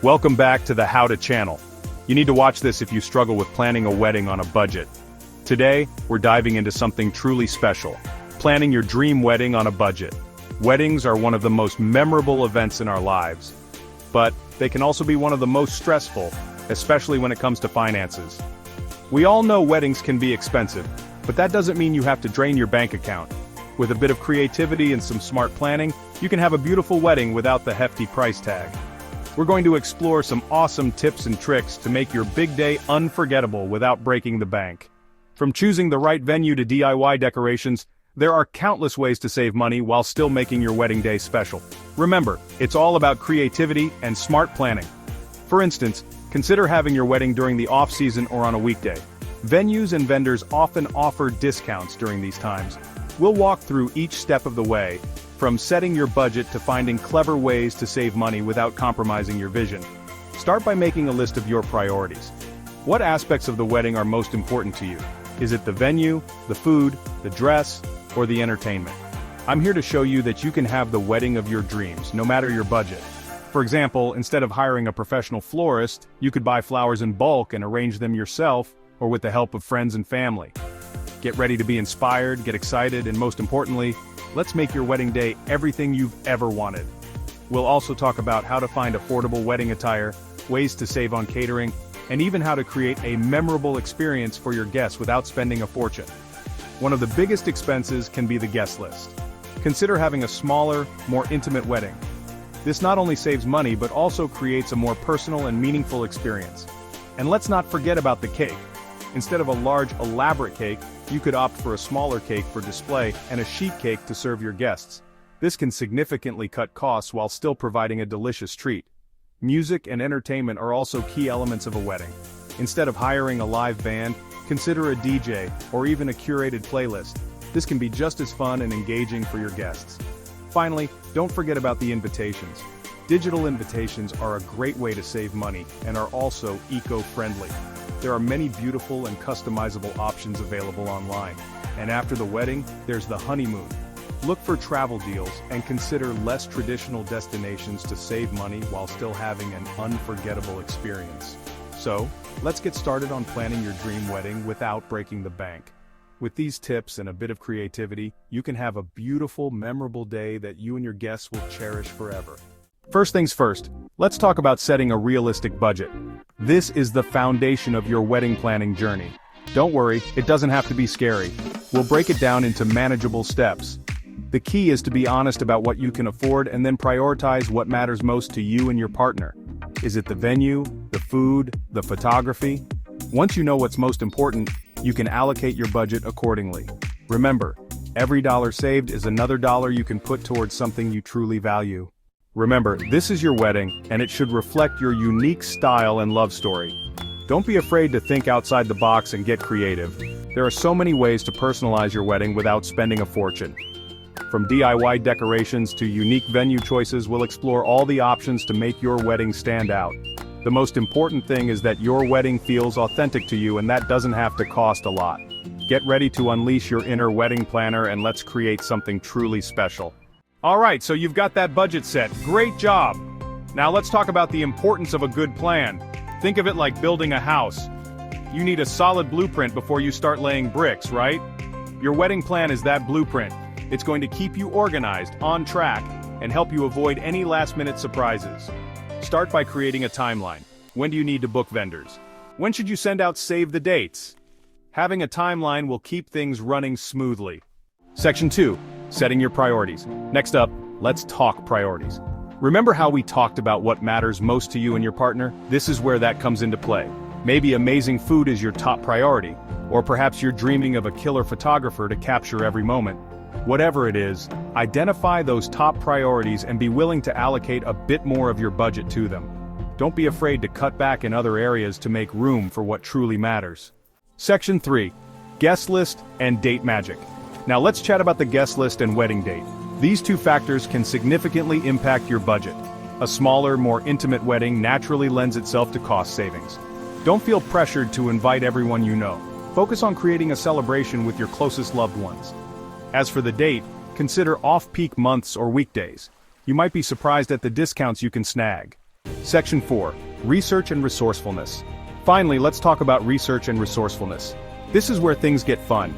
Welcome back to the How To channel. You need to watch this if you struggle with planning a wedding on a budget. Today, we're diving into something truly special. Planning your dream wedding on a budget. Weddings are one of the most memorable events in our lives. But they can also be one of the most stressful, especially when it comes to finances. We all know weddings can be expensive, but that doesn't mean you have to drain your bank account. With a bit of creativity and some smart planning, you can have a beautiful wedding without the hefty price tag. We're going to explore some awesome tips and tricks to make your big day unforgettable without breaking the bank. From choosing the right venue to DIY decorations, there are countless ways to save money while still making your wedding day special. Remember, it's all about creativity and smart planning. For instance, consider having your wedding during the off-season or on a weekday. Venues and vendors often offer discounts during these times. We'll walk through each step of the way, from setting your budget to finding clever ways to save money without compromising your vision. Start by making a list of your priorities. What aspects of the wedding are most important to you? Is it the venue, the food, the dress, or the entertainment? I'm here to show you that you can have the wedding of your dreams, no matter your budget. For example, instead of hiring a professional florist, you could buy flowers in bulk and arrange them yourself, or with the help of friends and family. Get ready to be inspired, get excited, and most importantly, let's make your wedding day everything you've ever wanted. We'll also talk about how to find affordable wedding attire, ways to save on catering, and even how to create a memorable experience for your guests without spending a fortune. One of the biggest expenses can be the guest list. Consider having a smaller, more intimate wedding. This not only saves money but also creates a more personal and meaningful experience. And let's not forget about the cake. Instead of a large, elaborate cake, you could opt for a smaller cake for display and a sheet cake to serve your guests. This can significantly cut costs while still providing a delicious treat. Music and entertainment are also key elements of a wedding. Instead of hiring a live band, consider a DJ or even a curated playlist. This can be just as fun and engaging for your guests. Finally, don't forget about the invitations. Digital invitations are a great way to save money and are also eco-friendly. There are many beautiful and customizable options available online. And after the wedding, there's the honeymoon. Look for travel deals and consider less traditional destinations to save money while still having an unforgettable experience. So, let's get started on planning your dream wedding without breaking the bank. With these tips and a bit of creativity, you can have a beautiful, memorable day that you and your guests will cherish forever. First things first, let's talk about setting a realistic budget. This is the foundation of your wedding planning journey. Don't worry, it doesn't have to be scary. We'll break it down into manageable steps. The key is to be honest about what you can afford and then prioritize what matters most to you and your partner. Is it the venue, the food, the photography? Once you know what's most important, you can allocate your budget accordingly. Remember, every dollar saved is another dollar you can put towards something you truly value. Remember, this is your wedding, and it should reflect your unique style and love story. Don't be afraid to think outside the box and get creative. There are so many ways to personalize your wedding without spending a fortune. From DIY decorations to unique venue choices, we'll explore all the options to make your wedding stand out. The most important thing is that your wedding feels authentic to you, and that doesn't have to cost a lot. Get ready to unleash your inner wedding planner and let's create something truly special. Alright, so you've got that budget set. Great job! Now let's talk about the importance of a good plan. Think of it like building a house. You need a solid blueprint before you start laying bricks, right? Your wedding plan is that blueprint. It's going to keep you organized, on track, and help you avoid any last-minute surprises. Start by creating a timeline. When do you need to book vendors? When should you send out save the dates? Having a timeline will keep things running smoothly. Section 2. Setting your priorities. Next up, let's talk priorities. Remember how we talked about what matters most to you and your partner? This is where that comes into play. Maybe amazing food is your top priority, or perhaps you're dreaming of a killer photographer to capture every moment. Whatever it is, identify those top priorities and be willing to allocate a bit more of your budget to them. Don't be afraid to cut back in other areas to make room for what truly matters. Section 3. Guest list and date magic. Now let's chat about the guest list and wedding date. These two factors can significantly impact your budget. A smaller, more intimate wedding naturally lends itself to cost savings. Don't feel pressured to invite everyone you know. Focus on creating a celebration with your closest loved ones. As for the date, consider off-peak months or weekdays. You might be surprised at the discounts you can snag. Section 4. Research and resourcefulness. Finally, let's talk about research and resourcefulness. This is where things get fun.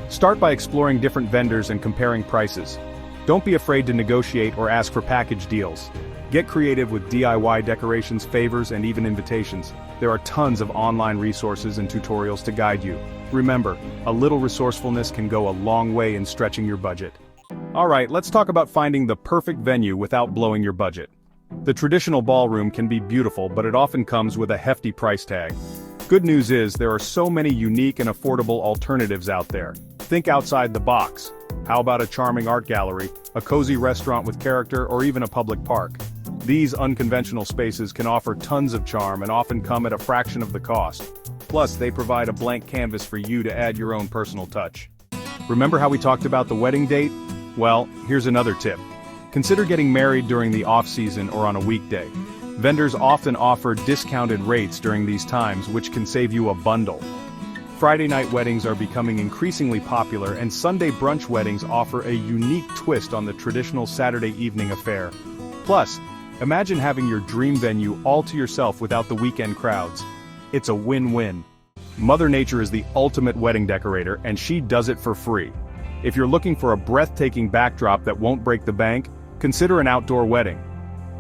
Start by exploring different vendors and comparing prices. Don't be afraid to negotiate or ask for package deals. Get creative with DIY decorations, favors, and even invitations. There are tons of online resources and tutorials to guide you. Remember, a little resourcefulness can go a long way in stretching your budget. Alright, let's talk about finding the perfect venue without blowing your budget. The traditional ballroom can be beautiful, but it often comes with a hefty price tag. Good news is there are so many unique and affordable alternatives out there. Think outside the box. How about a charming art gallery, a cozy restaurant with character, or even a public park? These unconventional spaces can offer tons of charm and often come at a fraction of the cost. Plus, they provide a blank canvas for you to add your own personal touch. Remember how we talked about the wedding date? Well, here's another tip. Consider getting married during the off-season or on a weekday. Vendors often offer discounted rates during these times, which can save you a bundle. Friday night weddings are becoming increasingly popular, and Sunday brunch weddings offer a unique twist on the traditional Saturday evening affair. Plus, imagine having your dream venue all to yourself without the weekend crowds. It's a win-win. Mother Nature is the ultimate wedding decorator, and she does it for free. If you're looking for a breathtaking backdrop that won't break the bank, consider an outdoor wedding.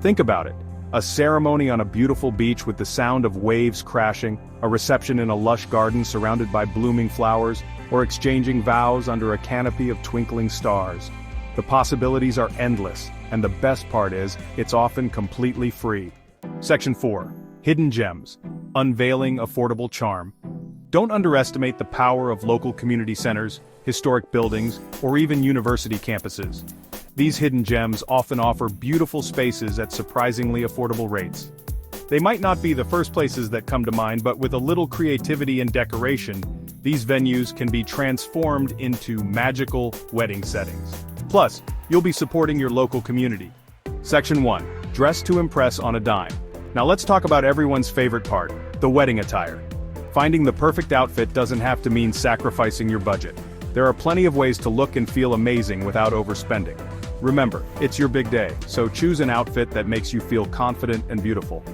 Think about it. A ceremony on a beautiful beach with the sound of waves crashing, a reception in a lush garden surrounded by blooming flowers, or exchanging vows under a canopy of twinkling stars. The possibilities are endless, and the best part is, it's often completely free. Section 4. Hidden Gems. Unveiling affordable charm. Don't underestimate the power of local community centers, historic buildings, or even university campuses. These hidden gems often offer beautiful spaces at surprisingly affordable rates. They might not be the first places that come to mind, but with a little creativity and decoration, these venues can be transformed into magical wedding settings. Plus, you'll be supporting your local community. Section 1. Dress to impress on a dime. Now let's talk about everyone's favorite part, the wedding attire. Finding the perfect outfit doesn't have to mean sacrificing your budget. There are plenty of ways to look and feel amazing without overspending. Remember, it's your big day, so choose an outfit that makes you feel confident and beautiful.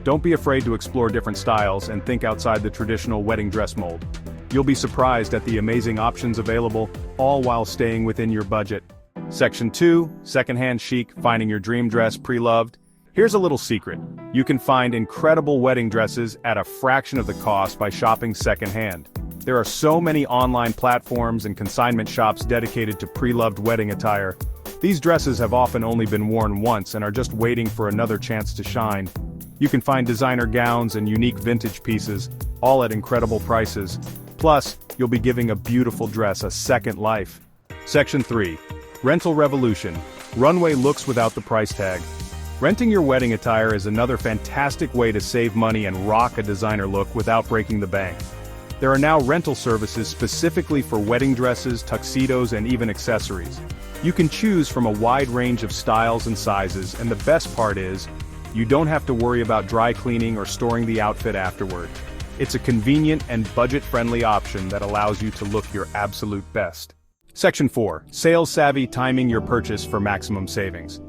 Don't be afraid to explore different styles and think outside the traditional wedding dress mold. You'll be surprised at the amazing options available, all while staying within your budget. Section 2. Secondhand chic, finding your dream dress pre-loved. Here's a little secret. You can find incredible wedding dresses at a fraction of the cost by shopping secondhand. There are so many online platforms and consignment shops dedicated to pre-loved wedding attire. These dresses have often only been worn once and are just waiting for another chance to shine. You can find designer gowns and unique vintage pieces, all at incredible prices. Plus, you'll be giving a beautiful dress a second life. Section 3. Rental Revolution. Runway looks without the price tag. Renting your wedding attire is another fantastic way to save money and rock a designer look without breaking the bank. There are now rental services specifically for wedding dresses, tuxedos, and even accessories. You can choose from a wide range of styles and sizes, and the best part is, you don't have to worry about dry cleaning or storing the outfit afterward. It's a convenient and budget-friendly option that allows you to look your absolute best. Section 4. Sales savvy, timing your purchase for maximum savings.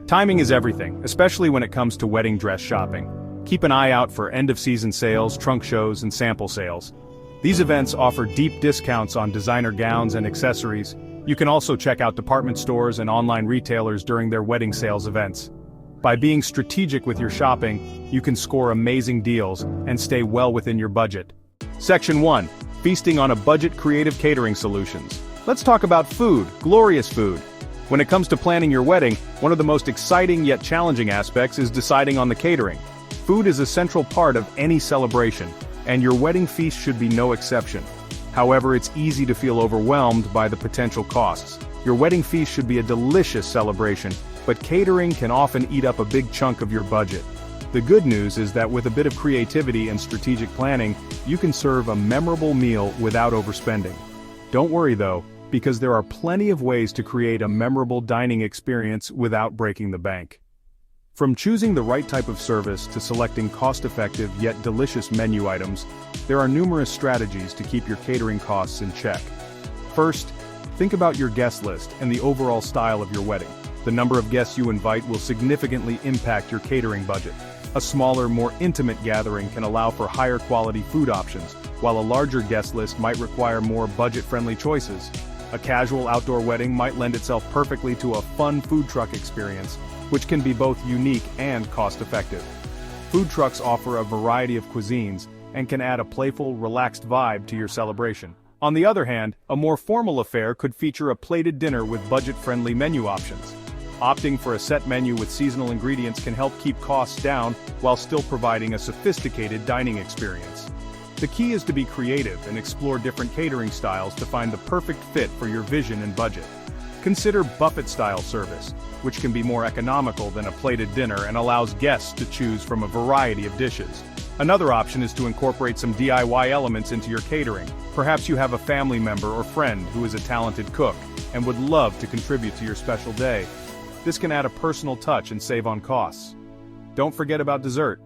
Timing is everything, especially when it comes to wedding dress shopping. Keep an eye out for end-of-season sales, trunk shows, and sample sales. These events offer deep discounts on designer gowns and accessories. You can also check out department stores and online retailers during their wedding sales events. By being strategic with your shopping, you can score amazing deals and stay well within your budget. Section 1. Feasting on a budget, creative catering solutions. Let's talk about food, glorious food. When it comes to planning your wedding, one of the most exciting yet challenging aspects is deciding on the catering. Food is a central part of any celebration, and your wedding feast should be no exception. However, it's easy to feel overwhelmed by the potential costs. Your wedding feast should be a delicious celebration, but catering can often eat up a big chunk of your budget. The good news is that with a bit of creativity and strategic planning, you can serve a memorable meal without overspending. Don't worry though, because there are plenty of ways to create a memorable dining experience without breaking the bank. From choosing the right type of service to selecting cost-effective yet delicious menu items, there are numerous strategies to keep your catering costs in check. First, think about your guest list and the overall style of your wedding. The number of guests you invite will significantly impact your catering budget. A smaller, more intimate gathering can allow for higher quality food options, while a larger guest list might require more budget-friendly choices. A casual outdoor wedding might lend itself perfectly to a fun food truck experience, which can be both unique and cost-effective. Food trucks offer a variety of cuisines and can add a playful, relaxed vibe to your celebration. On the other hand, a more formal affair could feature a plated dinner with budget-friendly menu options. Opting for a set menu with seasonal ingredients can help keep costs down while still providing a sophisticated dining experience. The key is to be creative and explore different catering styles to find the perfect fit for your vision and budget. Consider buffet-style service, which can be more economical than a plated dinner and allows guests to choose from a variety of dishes. Another option is to incorporate some DIY elements into your catering. Perhaps you have a family member or friend who is a talented cook and would love to contribute to your special day. This can add a personal touch and save on costs. Don't forget about dessert.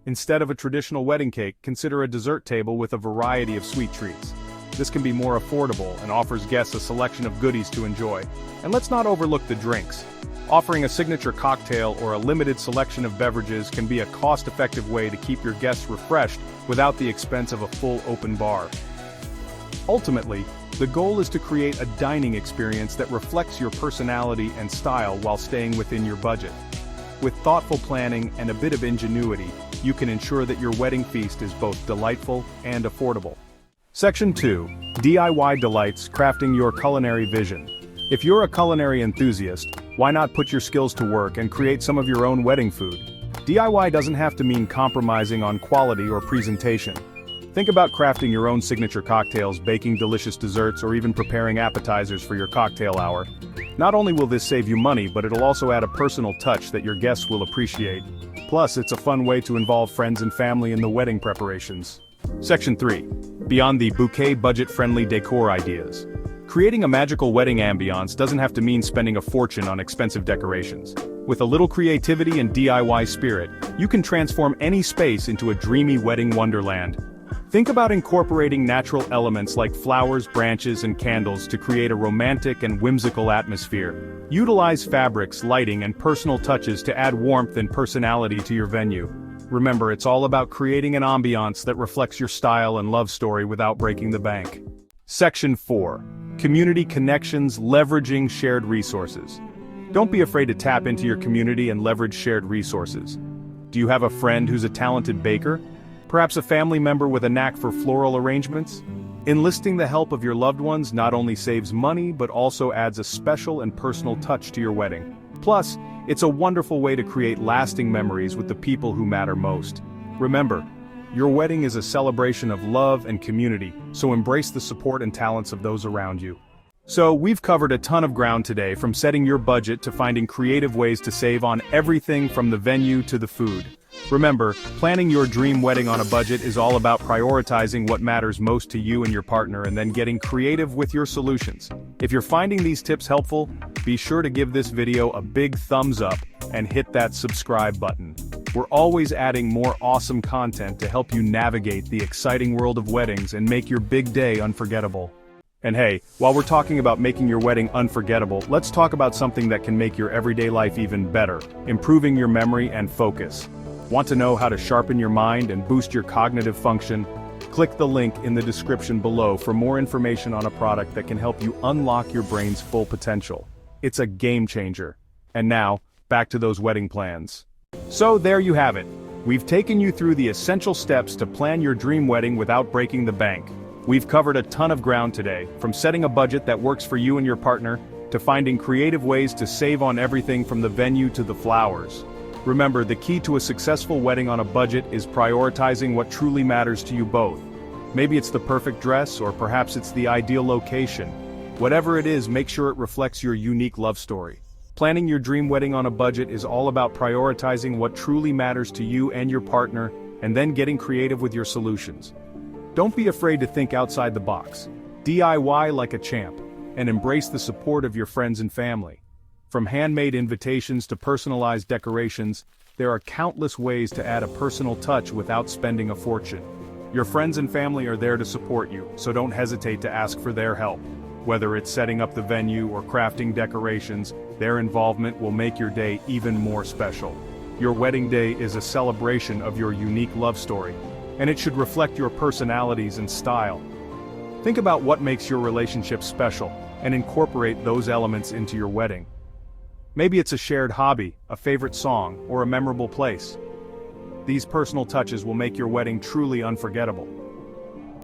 Instead of a traditional wedding cake, consider a dessert table with a variety of sweet treats. This can be more affordable and offers guests a selection of goodies to enjoy. And let's not overlook the drinks. Offering a signature cocktail or a limited selection of beverages can be a cost-effective way to keep your guests refreshed without the expense of a full open bar. Ultimately, the goal is to create a dining experience that reflects your personality and style while staying within your budget. With thoughtful planning and a bit of ingenuity, you can ensure that your wedding feast is both delightful and affordable. Section 2. DIY Delights: Crafting Your Culinary Vision. If you're a culinary enthusiast, why not put your skills to work and create some of your own wedding food? DIY doesn't have to mean compromising on quality or presentation. Think about crafting your own signature cocktails, baking delicious desserts, or even preparing appetizers for your cocktail hour. Not only will this save you money, but it'll also add a personal touch that your guests will appreciate. Plus, it's a fun way to involve friends and family in the wedding preparations. Section 3. Beyond the bouquet, budget-friendly decor ideas. Creating a magical wedding ambiance doesn't have to mean spending a fortune on expensive decorations. With a little creativity and DIY spirit, you can transform any space into a dreamy wedding wonderland. Think about incorporating natural elements like flowers, branches, and candles to create a romantic and whimsical atmosphere. Utilize fabrics, lighting, and personal touches to add warmth and personality to your venue. Remember, it's all about creating an ambiance that reflects your style and love story without breaking the bank. Section 4. Community connections: Leveraging shared resources. Don't be afraid to tap into your community and leverage shared resources. Do you have a friend who's a talented baker? Perhaps a family member with a knack for floral arrangements? Enlisting the help of your loved ones not only saves money but also adds a special and personal touch to your wedding. Plus, it's a wonderful way to create lasting memories with the people who matter most. Remember, your wedding is a celebration of love and community, so embrace the support and talents of those around you. So, we've covered a ton of ground today, from setting your budget to finding creative ways to save on everything from the venue to the food. Remember, planning your dream wedding on a budget is all about prioritizing what matters most to you and your partner and then getting creative with your solutions. If you're finding these tips helpful, be sure to give this video a big thumbs up and hit that subscribe button. We're always adding more awesome content to help you navigate the exciting world of weddings and make your big day unforgettable. And hey, while we're talking about making your wedding unforgettable, let's talk about something that can make your everyday life even better: improving your memory and focus. Want to know how to sharpen your mind and boost your cognitive function? Click the link in the description below for more information on a product that can help you unlock your brain's full potential. It's a game changer. And now, back to those wedding plans. So there you have it. We've taken you through the essential steps to plan your dream wedding without breaking the bank. We've covered a ton of ground today, from setting a budget that works for you and your partner, to finding creative ways to save on everything from the venue to the flowers. Remember, the key to a successful wedding on a budget is prioritizing what truly matters to you both. Maybe it's the perfect dress, or perhaps it's the ideal location. Whatever it is, make sure it reflects your unique love story. Planning your dream wedding on a budget is all about prioritizing what truly matters to you and your partner, and then getting creative with your solutions. Don't be afraid to think outside the box. DIY like a champ, and embrace the support of your friends and family. From handmade invitations to personalized decorations, there are countless ways to add a personal touch without spending a fortune. Your friends and family are there to support you, so don't hesitate to ask for their help. Whether it's setting up the venue or crafting decorations, their involvement will make your day even more special. Your wedding day is a celebration of your unique love story, and it should reflect your personalities and style. Think about what makes your relationship special, and incorporate those elements into your wedding. Maybe it's a shared hobby, a favorite song, or a memorable place. These personal touches will make your wedding truly unforgettable.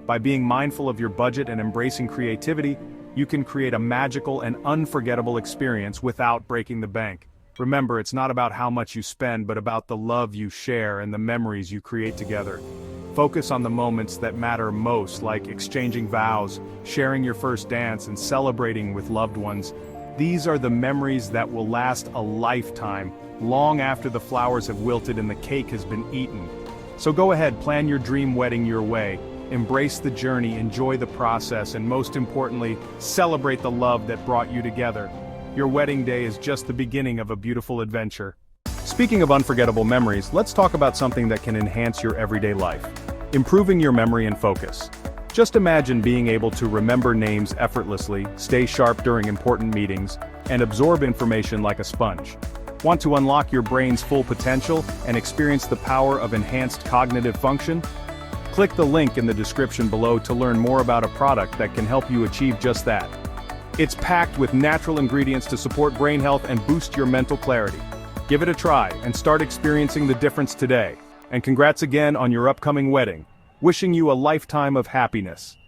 By being mindful of your budget and embracing creativity, you can create a magical and unforgettable experience without breaking the bank. Remember, it's not about how much you spend, but about the love you share and the memories you create together. Focus on the moments that matter most, like exchanging vows, sharing your first dance, and celebrating with loved ones. These are the memories that will last a lifetime, long after the flowers have wilted and the cake has been eaten. So go ahead, plan your dream wedding your way. Embrace the journey, enjoy the process, and most importantly, celebrate the love that brought you together. Your wedding day is just the beginning of a beautiful adventure. Speaking of unforgettable memories, let's talk about something that can enhance your everyday life. Improving your memory and focus. Just imagine being able to remember names effortlessly, stay sharp during important meetings, and absorb information like a sponge. Want to unlock your brain's full potential and experience the power of enhanced cognitive function? Click the link in the description below to learn more about a product that can help you achieve just that. It's packed with natural ingredients to support brain health and boost your mental clarity. Give it a try and start experiencing the difference today. And congrats again on your upcoming wedding. Wishing you a lifetime of happiness.